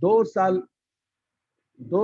2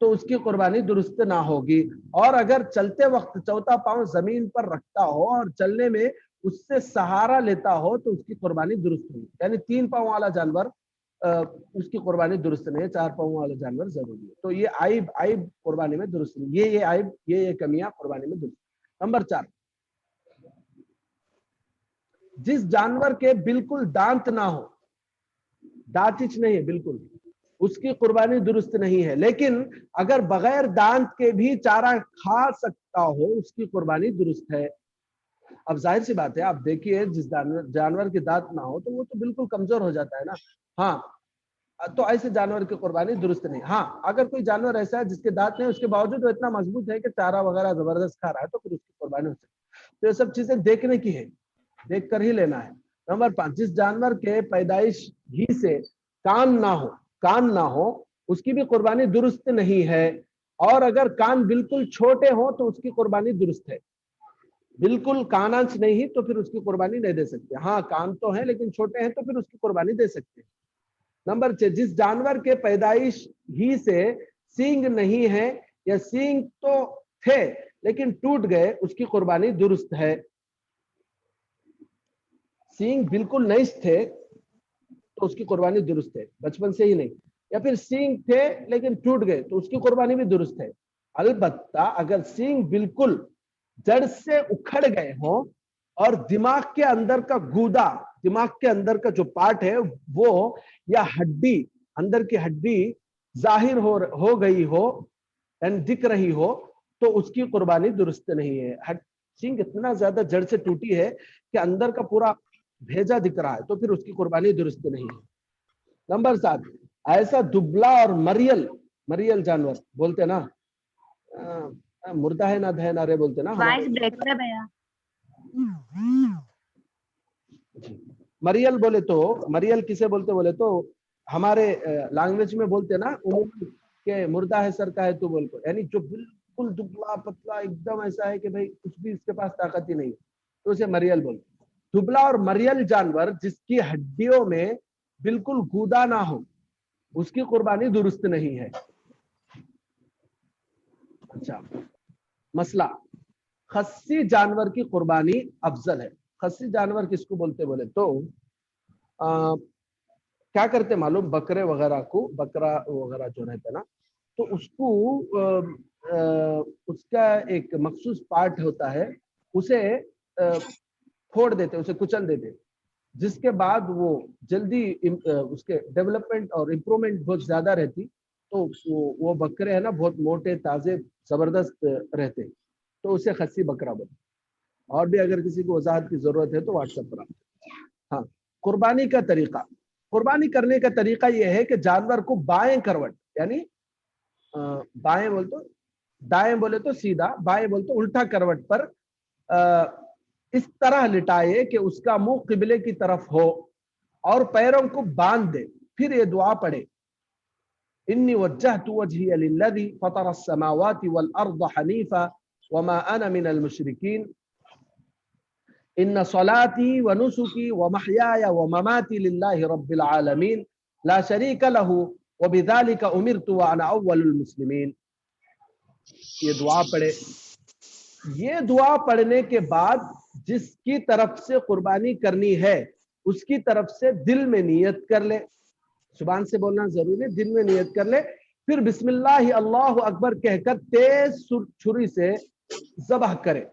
تو اس کی قربانی درست نہ ہوگی. اور اگر چلتے وقت چوتھا پاؤں زمین پر رکھتا ہو اور چلنے میں اس سے سہارا لیتا ہو تو اس کی قربانی درست ہوگی. یعنی 3 پاؤں والا جانور اس کی قربانی درست نہیں ہے, 4 پاؤں والا جانور ضروری ہے. تو یہ عیب قربانی میں درست نہیں, یہ عیب, یہ کمیاں قربانی میں درست. نمبر 4, جس جانور کے بالکل دانت نہ ہو, دانتچ نہیں ہے بالکل, اس کی قربانی درست نہیں ہے. لیکن اگر بغیر دانت کے بھی چارہ کھا سکتا ہو اس کی قربانی درست ہے. اب ظاہر سی بات ہے, آپ دیکھیے جس جانور کے دانت نہ ہو تو وہ تو بالکل کمزور ہو جاتا ہے نا. ہاں, تو ایسے جانور کی قربانی درست نہیں. ہاں, اگر کوئی جانور ایسا ہے جس کے دانت نہیں, اس کے باوجود وہ اتنا مضبوط ہے کہ چارہ وغیرہ زبردست کھا رہا ہے, تو پھر اس کی قربانی ہو سکتی ہے. تو یہ سب چیزیں دیکھنے کی ہے, دیکھ کر ہی لینا ہے. نمبر 5, جس جانور کے پیدائش ہی سے کان نہ ہو اس کی بھی قربانی درست نہیں ہے. اور اگر کان بالکل چھوٹے ہوں تو اس کی قربانی درست ہے. بالکل کانانچ نہیں تو پھر اس کی قربانی نہیں دے سکتے. ہاں, کان تو ہیں لیکن چھوٹے ہیں تو پھر اس کی قربانی دے سکتے ہیں. نمبر 6, جس جانور کے پیدائش ہی سے سینگ نہیں ہے یا سینگ تو تھے لیکن ٹوٹ گئے, اس کی قربانی درست ہے. سینگ بالکل نہیں تھے تو اس کی قربانی درست ہے, بچپن سے ہی نہیں. یا پھر سینگ تھے لیکن ٹوٹ گئے تو اس کی قربانی بھی درست ہے. البتہ اگر سینگ بالکل جڑ سے اکھڑ گئے ہوں اور دماغ کے اندر کا گودا, دماغ کے اندر کا جو پارٹ ہے وہ یا ہڈی, اندر کی ہڈی ظاہر ہو گئی ہو یعنی دکھ رہی ہو تو اس کی قربانی درست نہیں ہے. سینگ اتنا زیادہ جڑ سے ٹوٹی ہے کہ اندر کا پورا بھیجا دکھ رہا ہے تو پھر اس کی قربانی درست نہیں ہے. نمبر 7, ایسا دبلا اور مریل جانور بولتے نا, مردہ ہے نہ دھے نہ رے بولتے نا وائس بریک ہو رہا ہے بھیا. مریل بولے تو, مریل کسے بولتے تو ہمارے لینگویج میں بولتے نا کہ مردہ ہے سر کا ہے تو بول کو, یعنی جو بالکل دبلا پتلا ایک دم ایسا ہے کہ بھائی کچھ بھی اس کے پاس طاقت ہی نہیں, تو اسے مریل بولتے. دبلا اور مریل جانور جس کی ہڈیوں میں بالکل گودا نہ ہو اس کی قربانی درست نہیں ہے. اچھا, مسئلہ, خصی جانور کی قربانی افضل ہے. خصی جانور کس کو بولتے تو کیا کرتے معلوم, بکرے وغیرہ کو, بکرا وغیرہ جو رہتا نا تو اس کو اس کا ایک مخصوص پارٹ ہوتا ہے, اسے پھوڑ دیتے, اسے کچل دیتے, جس کے بعد وہ جلدی اس کے ڈیولپمنٹ اور امپرومنٹ بہت زیادہ رہتی. تو وہ بکرے ہیں نا بہت موٹے تازے زبردست رہتے, تو اسے خصی بکرا بولتے. اور بھی اگر کسی کو وضاحت کی ضرورت ہے تو واٹس ایپ پر. ہاں, قربانی کا طریقہ, قربانی کرنے کا طریقہ یہ ہے کہ جانور کو بائیں کروٹ, یعنی بائیں بولے تو دائیں بولے تو سیدھا, بائیں بولے تو الٹا کروٹ پر اس طرح لٹائے کہ اس کا منہ قبلے کی طرف ہو اور پیروں کو باندھ دے. پھر یہ دعا پڑھے, انی وجہت وجہی للذی فطر السماوات والارض حنیفا وما انا من المشرکین ان صلاتی ونسکی ومحیای ومماتی للہ رب العالمین لا شریک لہ وبذلک امرت وانا اول المسلمین. یہ دعا پڑھے. یہ دعا پڑھنے کے بعد جس کی طرف سے قربانی کرنی ہے اس کی طرف سے دل میں نیت کر لے, زبان سے بولنا ضروری ہے, دل میں نیت کر لے. پھر بسم اللہ اللہ اکبر کہہ کر تیز چھری سے ذبح کرے.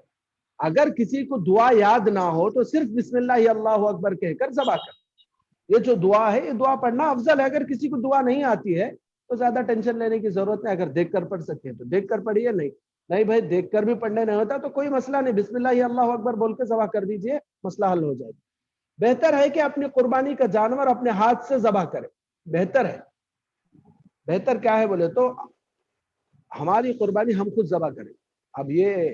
اگر کسی کو دعا یاد نہ ہو تو صرف بسم اللہ اللہ اکبر کہہ کر ذبح کر. یہ جو دعا ہے یہ دعا پڑھنا افضل ہے. اگر کسی کو دعا نہیں آتی ہے تو زیادہ ٹینشن لینے کی ضرورت نہیں. اگر دیکھ کر پڑھ سکتے ہیں تو دیکھ کر پڑھیے, نہیں بھائی دیکھ کر بھی پڑھنے نہیں ہوتا تو کوئی مسئلہ نہیں, بسم اللہ اللہ اکبر بول کے ذبح کر دیجئے, مسئلہ حل ہو جائے گا. بہتر ہے کہ اپنی قربانی کا جانور اپنے ہاتھ سے ذبح کرے, بہتر ہے. بہتر کیا ہے بولے تو ہماری قربانی ہم خود ذبح کریں. اب یہ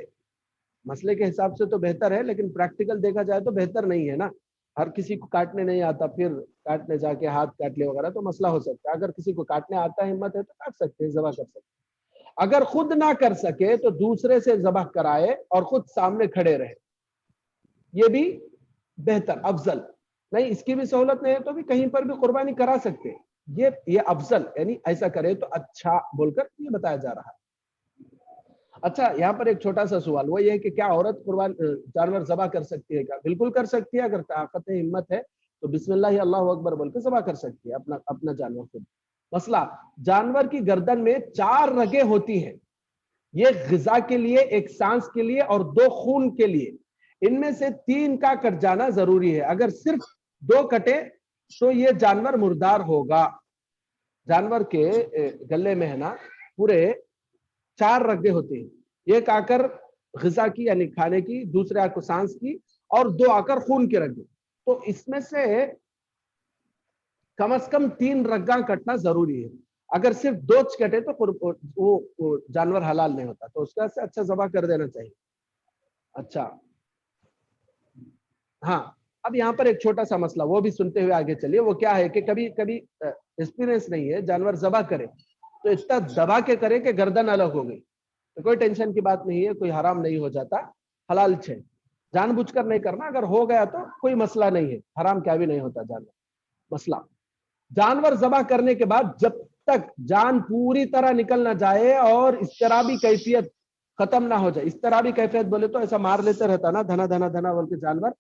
مسئلے کے حساب سے تو بہتر ہے, لیکن پریکٹیکل دیکھا جائے تو بہتر نہیں ہے نا. ہر کسی کو کاٹنے نہیں آتا, پھر کاٹنے جا کے ہاتھ کاٹ لے وغیرہ تو مسئلہ ہو سکتا ہے. اگر کسی کو کاٹنے آتا ہے, ہمت ہے تو کاٹ سکتے ہیں, ذبح کر سکتے ہیں. اگر خود نہ کر سکے تو دوسرے سے ذبح کرائے اور خود سامنے کھڑے رہے, یہ بھی بہتر افضل. نہیں اس کی بھی سہولت نہیں ہے تو بھی کہیں پر بھی قربانی کرا سکتے ہیں. یہ افضل یعنی ایسا کرے تو اچھا بول کر یہ بتایا جا رہا ہے۔ اچھا یہاں پر ایک چھوٹا سا سوال وہ یہ ہے کہ کیا عورت جانور ذبح کر سکتی ہے؟ کیا بالکل کر سکتی ہے، اگر طاقت ہمت ہے تو بسم اللہ اللہ اکبر بول کے ذبح کر سکتی ہے اپنا جانور خود۔ مسئلہ جانور کی گردن میں 4 رگیں ہوتی ہیں، یہ غذا کے لیے، ایک سانس کے لیے اور 2 خون کے لیے، ان میں سے 3 کا کٹ جانا ضروری ہے، اگر صرف 2 کٹے تو یہ جانور مردار ہوگا۔ جانور کے گلے میں ہے نا پورے 4 رگیں ہوتی ہیں، ایک آ کر غذا کی یعنی کھانے کی، دوسرے آ کر سانس کی اور 2 آ کر خون کی رگیں، تو اس میں سے کم از کم 3 رگاں کٹنا ضروری ہے، اگر صرف 2 کٹے تو وہ جانور حلال نہیں ہوتا، تو اس کا سے اچھا ذبح کر دینا چاہیے۔ اچھا ہاں اب یہاں پر ایک چھوٹا سا مسئلہ وہ بھی سنتے ہوئے آگے چلیے، وہ کیا ہے کہ کبھی ایکسپیرینس نہیں ہے، جانور ذبح کرے تو اتنا دبا کے کرے کہ گردن الگ ہو گئی، تو کوئی ٹینشن کی بات نہیں ہے، کوئی حرام نہیں ہو جاتا، حلال ہے، جان بوجھ کر نہیں کرنا، اگر ہو گیا تو کوئی مسئلہ نہیں ہے، حرام کیا بھی نہیں ہوتا جانور۔ مسئلہ جانور ذبح کرنے کے بعد جب تک جان پوری طرح نکل نہ جائے اور اضطرابی کیفیت ختم نہ ہو جائے، اضطرابی کیفیت بولے تو ایسا مار لیتے رہتا نا دھنا دھنا دھنا بول کے جانور،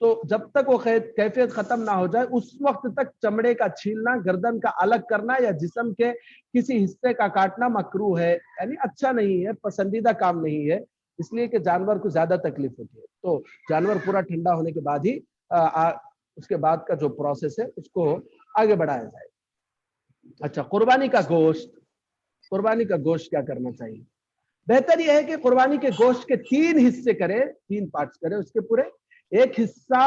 تو جب تک وہ کیفیت ختم نہ ہو جائے اس وقت تک چمڑے کا چھیلنا، گردن کا الگ کرنا یا جسم کے کسی حصے کا کاٹنا مکروہ ہے، یعنی اچھا نہیں ہے، پسندیدہ کام نہیں ہے، اس لیے کہ جانور کو زیادہ تکلیف ہوتی ہے، تو جانور پورا ٹھنڈا ہونے کے بعد ہی اس کے بعد کا جو پروسیس ہے اس کو آگے بڑھایا جائے۔ اچھا قربانی کا گوشت، قربانی کا گوشت کیا کرنا چاہیے؟ بہتر یہ ہے کہ قربانی کے گوشت کے 3 حصے کرے، 3 پارٹس کرے اس کے پورے، ایک حصہ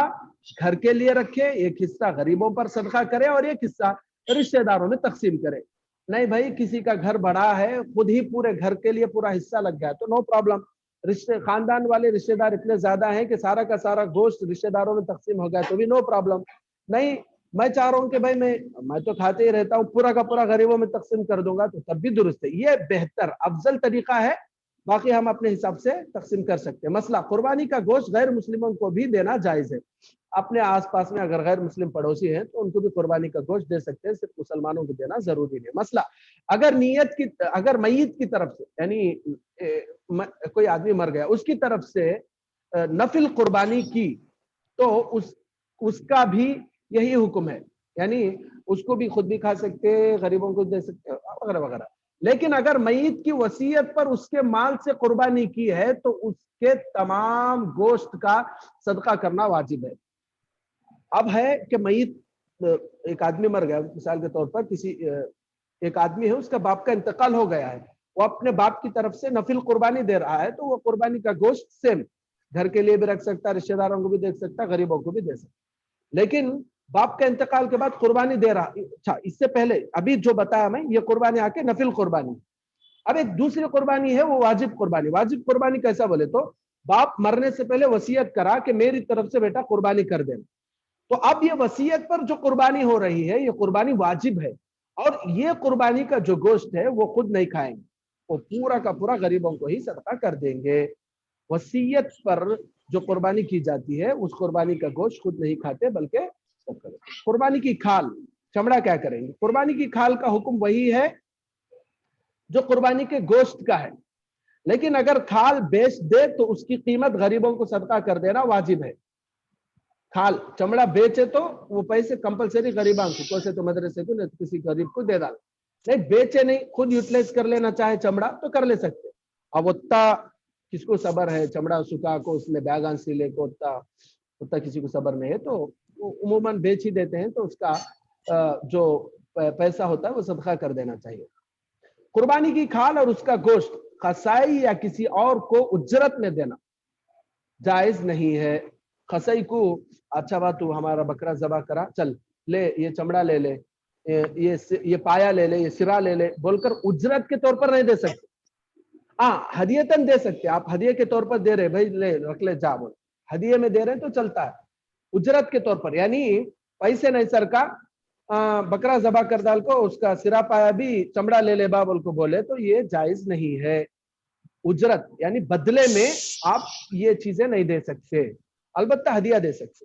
گھر کے لیے رکھے، ایک حصہ غریبوں پر صدقہ کرے اور ایک حصہ رشتہ داروں میں تقسیم کرے۔ نہیں بھائی کسی کا گھر بڑا ہے، خود ہی پورے گھر کے لیے پورا حصہ لگ گیا تو نو پرابلم، خاندان والے رشتہ دار اتنے زیادہ ہیں کہ سارا کا سارا گوشت رشتہ داروں میں تقسیم ہو گیا تو بھی نو پرابلم۔ نہیں میں چاہ رہا ہوں کہ بھائی میں تو کھاتے ہی رہتا ہوں، پورا کا پورا غریبوں میں تقسیم کر دوں گا تو تب بھی درست ہے، یہ بہتر افضل طریقہ ہے، باقی ہم اپنے حساب سے تقسیم کر سکتے ہیں۔ مسئلہ قربانی کا گوشت غیر مسلموں کو بھی دینا جائز ہے، اپنے آس پاس میں اگر غیر مسلم پڑوسی ہیں تو ان کو بھی قربانی کا گوشت دے سکتے ہیں، صرف مسلمانوں کو دینا ضروری نہیں۔ مسئلہ اگر میت کی طرف سے یعنی کوئی آدمی مر گیا اس کی طرف سے نفل قربانی کی تو اس کا بھی یہی حکم ہے، یعنی اس کو بھی خود بھی کھا سکتے، غریبوں کو دے سکتے وغیرہ وغیرہ، لیکن اگر میت کی وصیت پر اس کے مال سے قربانی کی ہے تو اس کے تمام گوشت کا صدقہ کرنا واجب ہے۔ اب ہے کہ میت ایک آدمی مر گیا، مثال کے طور پر ایک آدمی ہے اس کا باپ کا انتقال ہو گیا ہے، وہ اپنے باپ کی طرف سے نفل قربانی دے رہا ہے تو وہ قربانی کا گوشت سیم گھر کے لیے بھی رکھ سکتا ہے، رشتہ داروں کو بھی دے سکتا ہے، غریبوں کو بھی دے سکتا ہے، لیکن باپ کے انتقال کے بعد قربانی دے رہا، اچھا اس سے پہلے ابھی جو بتایا میں یہ قربانی آ کے نفل قربانی، اب ایک دوسری قربانی ہے وہ واجب قربانی۔ واجب قربانی کیسا بولے تو باپ مرنے سے پہلے وصیت کرا کہ میری طرف سے بیٹا قربانی کر دینا، تو اب یہ وصیت پر جو قربانی ہو رہی ہے یہ قربانی واجب ہے، اور یہ قربانی کا جو گوشت ہے وہ خود نہیں کھائیں گے، وہ پورا کا پورا غریبوں کو ہی صدقہ کر دیں گے۔ وصیت پر جو قربانی کی جاتی ہے اس قربانی کا گوشت خود نہیں کھاتے بلکہ قربانی کی کھال چمڑا کیا کریں گے؟ قربانی کی کھال کا حکم وہی ہے جو قربانی کے گوشت کا ہے، لیکن اگر کھال بیچ دے تو اس کی قیمت غریبوں کو صدقہ کر دینا واجب ہے۔ کھال چمڑا بیچے تو وہ پیسے کمپلسری غریبان کو، کوسے تو مدرسے کو کسی غریب کو دے ڈال، نہیں بیچے نہیں، خود یوٹیلائز کر لینا چاہے چمڑا تو کر لے سکتے۔ اب اتنا کس کو صبر ہے چمڑا سکھا کو اس میں بیگان سیلے کو، اتنا کسی کو صبر نہیں ہے تو عموماً بیچ ہی دیتے ہیں، تو اس کا جو پیسہ ہوتا ہے وہ صدقہ کر دینا چاہیے۔ قربانی کی کھال اور اس کا گوشت قصائی یا کسی اور کو اجرت میں دینا جائز نہیں ہے۔ قصائی کو اچھا بات تو ہمارا بکرا ذبح کرا، چل لے یہ چمڑا لے لے، یہ پایا لے لے، یہ سرا لے لے بول کر اجرت کے طور پر نہیں دے سکتے، ہاں ہدیتاً دے سکتے، آپ ہدیے کے طور پر دے رہے بھائی لے رکھ لے جا بول، ہدیے میں دے رہے تو چلتا ہے، اجرت کے طور پر یعنی پیسے نہیں سر کا بکرا ذبح کر ڈال کو اس کا سرا پایا بھی چمڑا لے لے بابل کو بولے تو یہ جائز نہیں ہے۔ اجرت یعنی بدلے میں آپ یہ چیزیں نہیں دے سکتے، البتہ ہدیہ دے سکتے۔